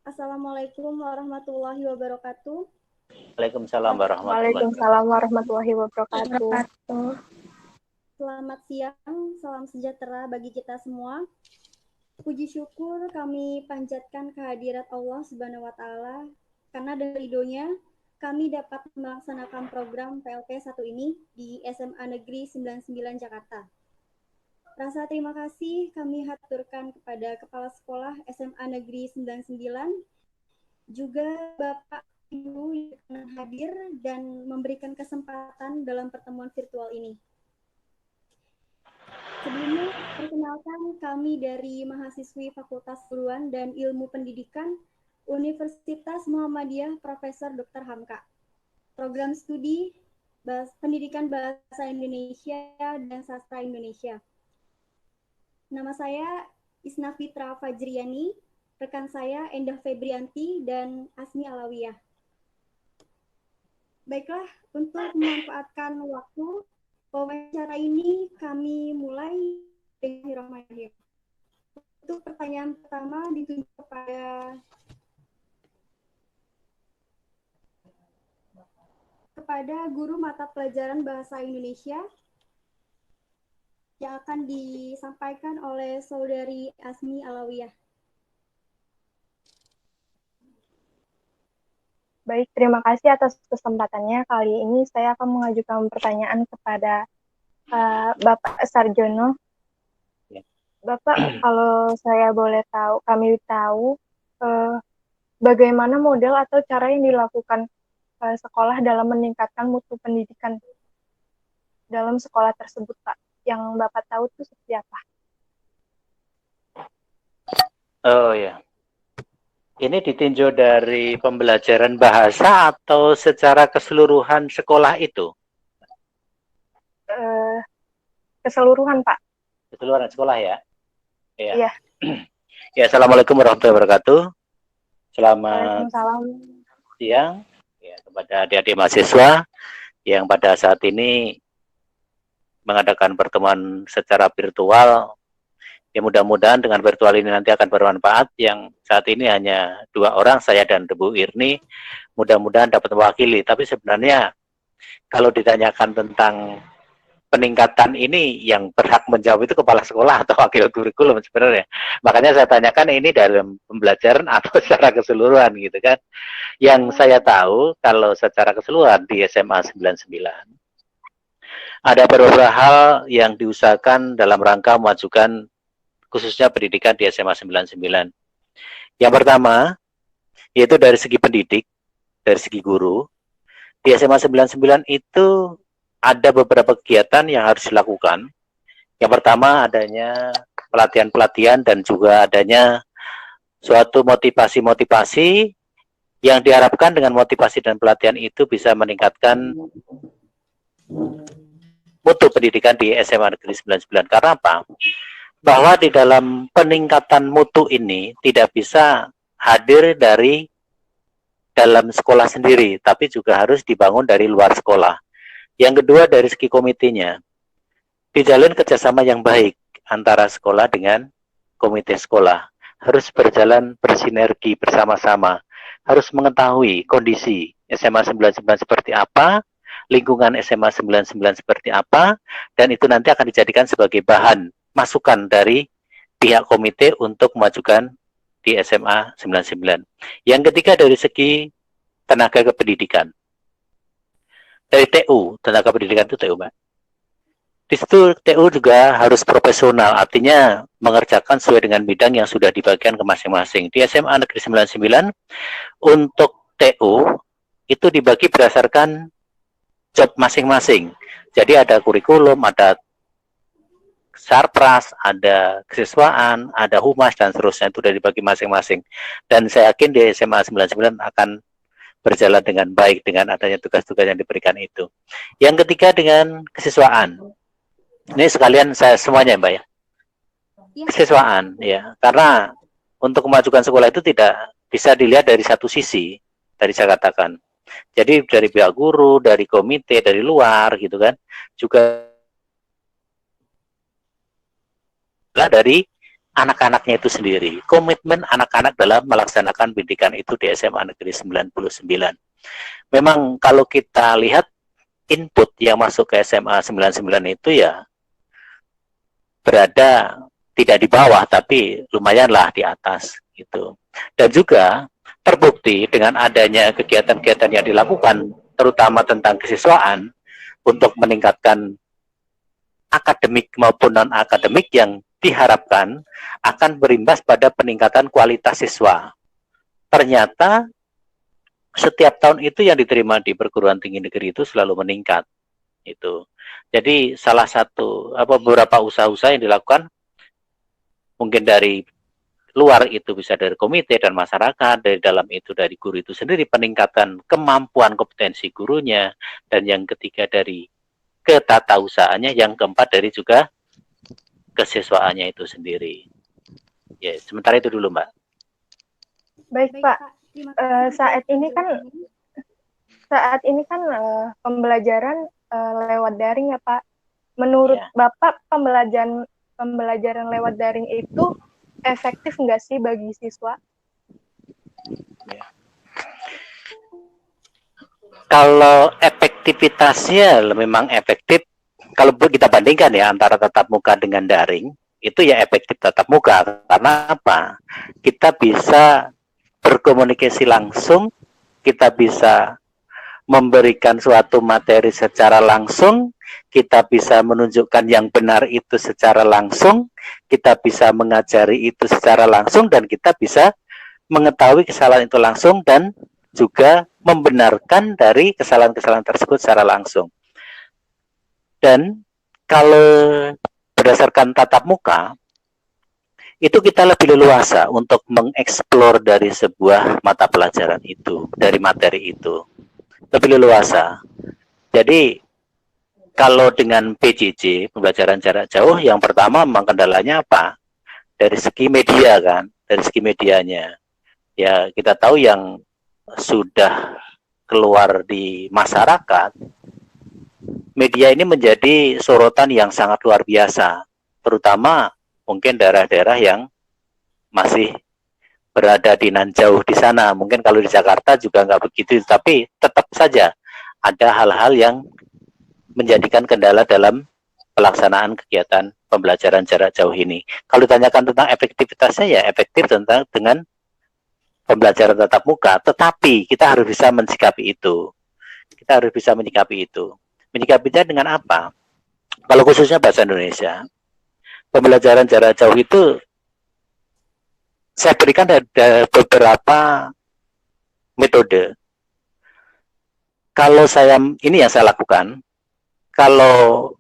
Assalamualaikum warahmatullahi wabarakatuh. Waalaikumsalam warahmatullahi Waalaikumsalam warahmatullahi wabarakatuh. Selamat siang, salam sejahtera bagi kita semua. Puji syukur kami panjatkan kehadirat Allah Subhanahu wa Ta'ala karena dari ridhonya kami dapat melaksanakan program PLP 1 ini di SMA Negeri 99 Jakarta. Rasa terima kasih kami haturkan kepada Kepala Sekolah SMA Negeri 99, juga Bapak Ibu yang hadir dan memberikan kesempatan dalam pertemuan virtual ini. Sebelumnya, perkenalkan kami dari mahasiswi Fakultas Keguruan dan Ilmu Pendidikan Universitas Muhammadiyah Profesor Dr. Hamka. Program studi Pendidikan Bahasa Indonesia dan Sastra Indonesia. Nama saya Isna Fitra Fajriani, rekan saya Endah Febrianti dan Asmi Alawiyah. Baiklah, untuk memanfaatkan waktu wawancara ini kami mulai dengan Bismillahirrahmanirrahim. Untuk pertanyaan pertama ditunjuk kepada guru mata pelajaran Bahasa Indonesia yang akan disampaikan oleh Saudari Asmi Alawiyah. Baik, terima kasih atas kesempatannya. Kali ini saya akan mengajukan pertanyaan kepada Bapak Sarjono. Bapak, kalau saya boleh tahu, kami tahu bagaimana model atau cara yang dilakukan sekolah dalam meningkatkan mutu pendidikan dalam sekolah tersebut, Pak. Yang Bapak tahu itu seperti apa? Oh ya. Ini ditinjau dari pembelajaran bahasa atau secara keseluruhan sekolah itu? Keseluruhan, Pak. Keseluruhan sekolah ya? Iya. Ya, Assalamualaikum warahmatullahi wabarakatuh. Selamat siang ya, kepada adik-adik mahasiswa yang pada saat ini mengadakan pertemuan secara virtual. Ya, mudah-mudahan dengan virtual ini nanti akan bermanfaat. Yang saat ini hanya 2 orang, saya dan Bu Irni, mudah-mudahan dapat mewakili. Tapi sebenarnya kalau ditanyakan tentang peningkatan ini, yang berhak menjawab itu kepala sekolah atau wakil kurikulum sebenarnya. Makanya saya tanyakan ini dalam pembelajaran atau secara keseluruhan gitu kan. Yang saya tahu kalau secara keseluruhan di SMA 99 ada beberapa hal yang diusahakan dalam rangka memajukan khususnya pendidikan di SMA 99. Yang pertama, yaitu dari segi pendidik, dari segi guru. Di SMA 99 itu ada beberapa kegiatan yang harus dilakukan. Yang pertama, adanya pelatihan-pelatihan dan juga adanya suatu motivasi-motivasi yang diharapkan dengan motivasi dan pelatihan itu bisa meningkatkan mutu pendidikan di SMA Negeri 99. Karena apa? Bahwa di dalam peningkatan mutu ini tidak bisa hadir dari dalam sekolah sendiri, tapi juga harus dibangun dari luar sekolah. Yang kedua, dari segi komitenya, dijalin kerjasama yang baik antara sekolah dengan komite sekolah. Harus berjalan bersinergi bersama-sama, harus mengetahui kondisi SMA 99 seperti apa, lingkungan SMA 99 seperti apa, dan itu nanti akan dijadikan sebagai bahan masukan dari pihak komite untuk memajukan di SMA 99. Yang ketiga, dari segi tenaga kependidikan. Dari TU, tenaga pendidikan itu TU, Mbak. Di situ TU juga harus profesional, artinya mengerjakan sesuai dengan bidang yang sudah dibagikan ke masing-masing. Di SMA Negeri 99, untuk TU itu dibagi berdasarkan job masing-masing. Jadi ada kurikulum, ada sarpras, ada kesiswaan, ada humas, dan seterusnya. Itu sudah dibagi masing-masing. Dan saya yakin di SMA 99 akan berjalan dengan baik dengan adanya tugas-tugas yang diberikan itu. Yang ketiga, dengan kesiswaan. Ini sekalian saya semuanya, Mbak ya. Kesiswaan, ya. Karena untuk kemajuan sekolah itu tidak bisa dilihat dari satu sisi, tadi saya katakan. Jadi dari pihak guru, dari komite, dari luar, gitu kan. Juga dari anak-anaknya itu sendiri, komitmen anak-anak dalam melaksanakan pendidikan itu di SMA Negeri 99. Memang kalau kita lihat input yang masuk ke SMA 99 itu ya berada tidak di bawah, tapi lumayanlah di atas gitu. Dan juga terbukti dengan adanya kegiatan-kegiatan yang dilakukan, terutama tentang kesiswaan, untuk meningkatkan akademik maupun non-akademik yang diharapkan akan berimbas pada peningkatan kualitas siswa. Ternyata setiap tahun itu yang diterima di perguruan tinggi negeri itu selalu meningkat. Itu. Jadi salah satu beberapa usaha-usaha yang dilakukan mungkin dari luar itu bisa dari komite dan masyarakat, dari dalam itu dari guru itu sendiri, peningkatan kemampuan kompetensi gurunya, dan yang ketiga dari ketatausahaannya, yang keempat dari juga kesiswaannya itu sendiri. Ya, sementara itu dulu, Mbak. Baik, Pak. Saat ini kan pembelajaran lewat daring ya, Pak. Menurut Bapak pembelajaran lewat daring itu efektif nggak sih bagi siswa? Ya. Kalau efektivitasnya memang efektif. Kalau kita bandingkan ya antara tatap muka dengan daring, itu ya efektif tatap muka. Karena apa? Kita bisa berkomunikasi langsung, kita bisa memberikan suatu materi secara langsung, kita bisa menunjukkan yang benar itu secara langsung, kita bisa mengajari itu secara langsung, dan kita bisa mengetahui kesalahan itu langsung dan juga membenarkan dari kesalahan-kesalahan tersebut secara langsung. Dan kalau berdasarkan tatap muka, itu kita lebih leluasa untuk mengeksplor dari sebuah mata pelajaran itu, dari materi itu. Lebih leluasa. Jadi kalau dengan PJJ, pembelajaran jarak jauh, yang pertama memang kendalanya apa? Dari segi media kan, dari segi medianya. Ya kita tahu yang sudah keluar di masyarakat, media ini menjadi sorotan yang sangat luar biasa, terutama mungkin daerah-daerah yang masih berada di nan jauh di sana. Mungkin kalau di Jakarta juga nggak begitu, tapi tetap saja ada hal-hal yang menjadikan kendala dalam pelaksanaan kegiatan pembelajaran jarak jauh ini. Kalau ditanyakan tentang efektivitasnya, ya efektif dengan pembelajaran tatap muka, tetapi kita harus bisa mensikapi itu. Kita harus bisa menyikapi itu. Menyikapinya dengan apa? Kalau khususnya bahasa Indonesia, pembelajaran jarak jauh itu saya berikan ada beberapa metode. Kalau ini yang saya lakukan, kalau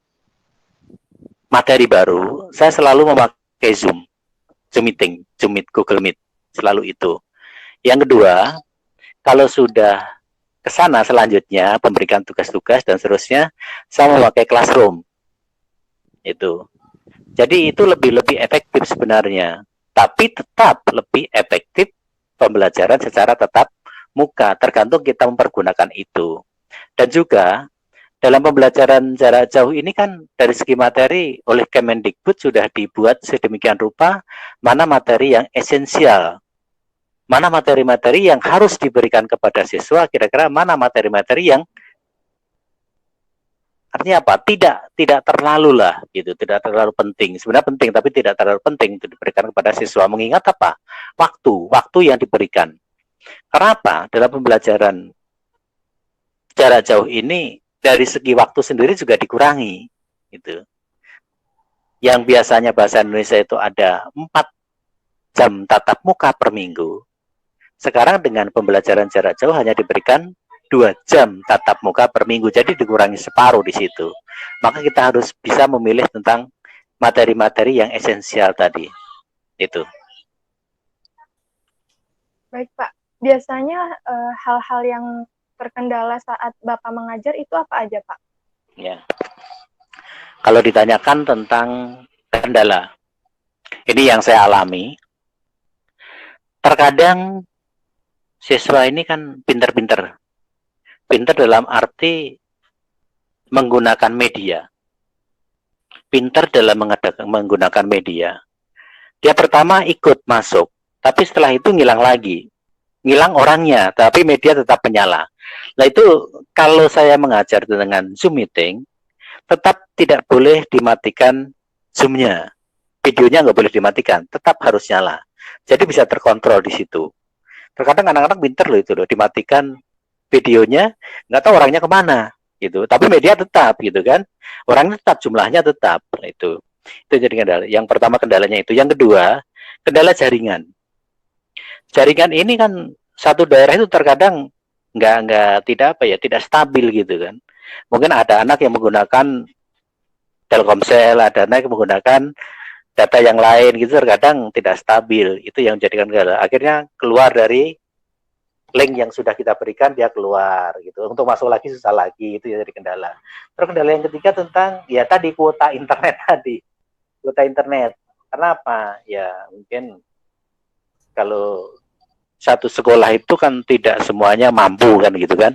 materi baru, saya selalu memakai Zoom Meeting, Zoom Meet, Google Meet, selalu itu. Yang kedua, kalau sudah ke sana selanjutnya, memberikan tugas-tugas dan seterusnya, saya memakai Classroom. Itu. Jadi itu lebih efektif sebenarnya. Tapi tetap lebih efektif pembelajaran secara tatap muka, tergantung kita mempergunakan itu. Dan juga dalam pembelajaran jarak jauh ini kan dari segi materi oleh Kemendikbud sudah dibuat sedemikian rupa mana materi yang esensial, mana materi-materi yang harus diberikan kepada siswa, kira-kira mana materi-materi yang artinya apa? Tidak terlalu lah gitu, tidak terlalu penting. Sebenarnya penting tapi tidak terlalu penting itu diberikan kepada siswa. Mengingat apa? Waktu yang diberikan. Karena apa? Dalam pembelajaran jarak jauh ini dari segi waktu sendiri juga dikurangi gitu. Yang biasanya bahasa Indonesia itu ada 4 jam tatap muka per minggu. Sekarang dengan pembelajaran jarak jauh hanya diberikan 2 jam tatap muka per minggu, jadi dikurangi separuh di situ. Maka kita harus bisa memilih tentang materi-materi yang esensial tadi. Itu. Baik, Pak. Biasanya hal-hal yang terkendala saat Bapak mengajar itu apa aja, Pak? Ya. Kalau ditanyakan tentang kendala, ini yang saya alami. Terkadang siswa ini kan pinter-pinter. Pinter dalam arti menggunakan media. Pinter dalam menggunakan media. Dia pertama ikut masuk, tapi setelah itu ngilang lagi. Ngilang orangnya, tapi media tetap menyala. Nah itu kalau saya mengajar dengan Zoom meeting, tetap tidak boleh dimatikan Zoom-nya. Videonya nggak boleh dimatikan, tetap harus nyala. Jadi bisa terkontrol di situ. Terkadang anak-anak pinter loh itu loh, dimatikan videonya, nggak tahu orangnya kemana gitu. Tapi media tetap gitu kan, orangnya tetap, jumlahnya tetap. Nah, itu jadi kendala. Yang pertama kendalanya itu. Yang kedua, kendala jaringan. Jaringan ini kan satu daerah itu terkadang nggak tidak apa ya, tidak stabil gitu kan. Mungkin ada anak yang menggunakan Telkomsel, ada anak yang menggunakan data yang lain gitu, terkadang tidak stabil. Itu yang menjadikan kendala. Akhirnya keluar dari link yang sudah kita berikan, dia keluar gitu. Untuk masuk lagi susah lagi, itu jadi kendala. Terus kendala yang ketiga tentang ya tadi kuota internet tadi. Kuota internet. Kenapa? Ya mungkin kalau satu sekolah itu kan tidak semuanya mampu kan gitu kan.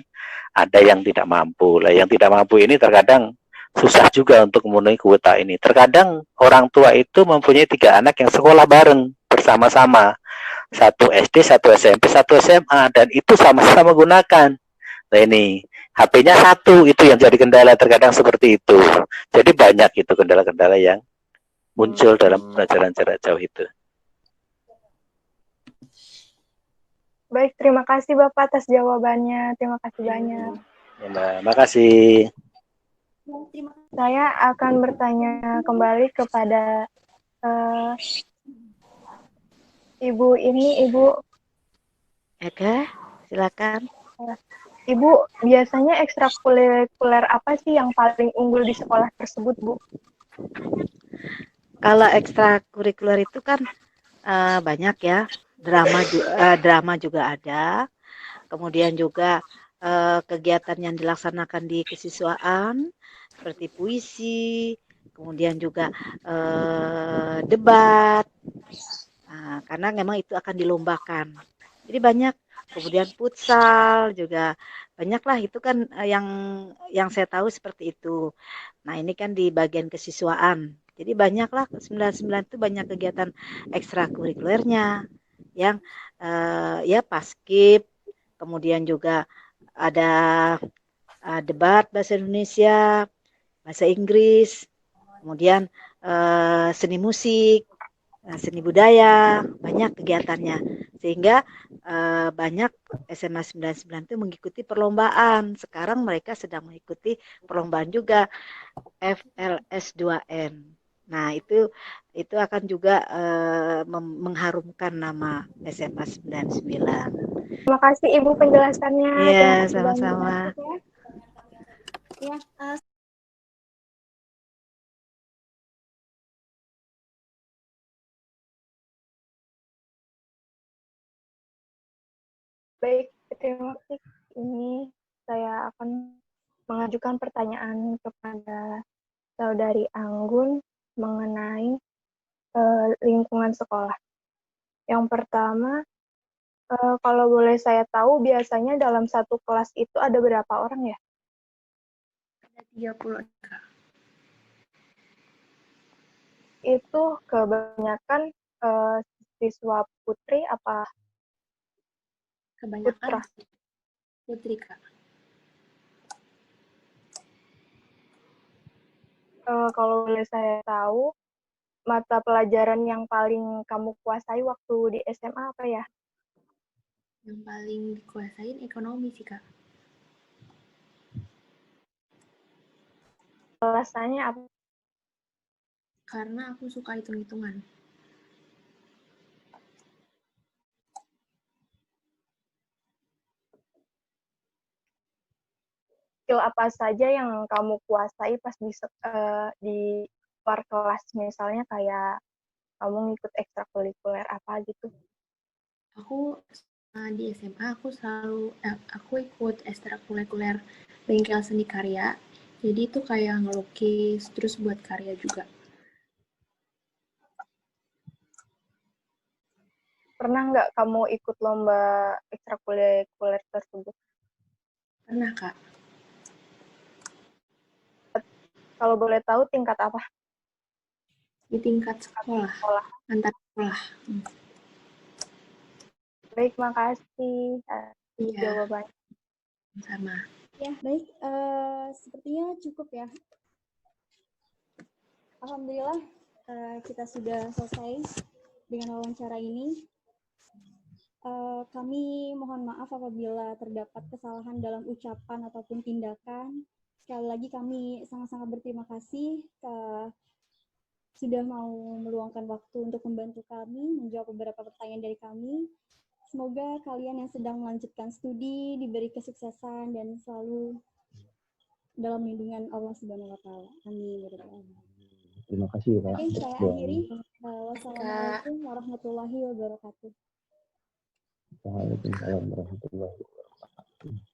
Ada yang tidak mampu. Lah yang tidak mampu ini terkadang susah juga untuk memenuhi kuota ini. Terkadang orang tua itu mempunyai 3 anak yang sekolah bareng bersama-sama. Satu SD, satu SMP, satu SMA, dan itu sama-sama menggunakan. Nah ini HP-nya satu, itu yang jadi kendala, terkadang seperti itu. Jadi banyak itu kendala-kendala yang muncul dalam pelajaran jarak jauh itu. Baik, terima kasih Bapak atas jawabannya. Terima kasih banyak. Ya, Mbak, makasih. Saya akan bertanya kembali kepada Ibu ini, Ibu Eka, silakan. Ibu, biasanya ekstrakurikuler apa sih yang paling unggul di sekolah tersebut, Bu? Kalau ekstrakurikuler itu kan banyak ya. Drama juga ada. Kemudian juga kegiatan yang dilaksanakan di kesiswaan seperti puisi, kemudian juga debat. Nah, karena memang itu akan dilombakan. Jadi banyak. Kemudian futsal juga banyaklah, itu kan yang saya tahu seperti itu. Nah, ini kan di bagian kesiswaan. Jadi banyaklah 99 itu banyak kegiatan ekstrakurikulernya yang ya paskib, kemudian juga ada debat bahasa Indonesia, bahasa Inggris, kemudian seni musik, seni budaya, banyak kegiatannya. Sehingga banyak SMA 99 itu mengikuti perlombaan. Sekarang mereka sedang mengikuti perlombaan juga FLS 2N. Nah, itu akan juga mengharumkan nama SMA 99. Terima kasih Ibu penjelasannya. Iya, sama-sama. Ya, Baik, terima kasih. Ini saya akan mengajukan pertanyaan kepada Saudari Anggun mengenai lingkungan sekolah. Yang pertama, kalau boleh saya tahu, biasanya dalam satu kelas itu ada berapa orang ya? Ada 30. Itu kebanyakan siswa putri apa Kebanyakan putra? putri, Kak. Kalau boleh saya tahu, mata pelajaran yang paling kamu kuasai waktu di SMA apa ya? Yang paling dikuasain ekonomi sih, Kak. Alasannya apa? Karena aku suka hitung-hitungan. Skill apa saja yang kamu kuasai pas di luar kelas, misalnya kayak kamu ngikut ekstrakurikuler apa gitu? Aku di SMA aku ikut ekstrakurikuler bengkel seni karya. Jadi itu kayak ngelukis, terus buat karya juga. Pernah nggak kamu ikut lomba ekstrakurikuler tersebut? Pernah, Kak. Kalau boleh tahu tingkat apa? di tingkat sekolah, antar sekolah. Baik, makasih Iya, jawabannya. sama. Ya, baik. Sepertinya cukup ya. Alhamdulillah kita sudah selesai dengan wawancara ini. Kami mohon maaf apabila terdapat kesalahan dalam ucapan ataupun tindakan. Sekali lagi kami sangat-sangat berterima kasih sudah mau meluangkan waktu untuk membantu kami menjawab beberapa pertanyaan dari kami. Semoga kalian yang sedang melanjutkan studi diberi kesuksesan dan selalu dalam lindungan Allah Subhanahu wa taala. Amin. Terima kasih, Pak. Oke, saya akhiri. Wassalamualaikum warahmatullahi wabarakatuh. Waalaikumsalam warahmatullahi wabarakatuh.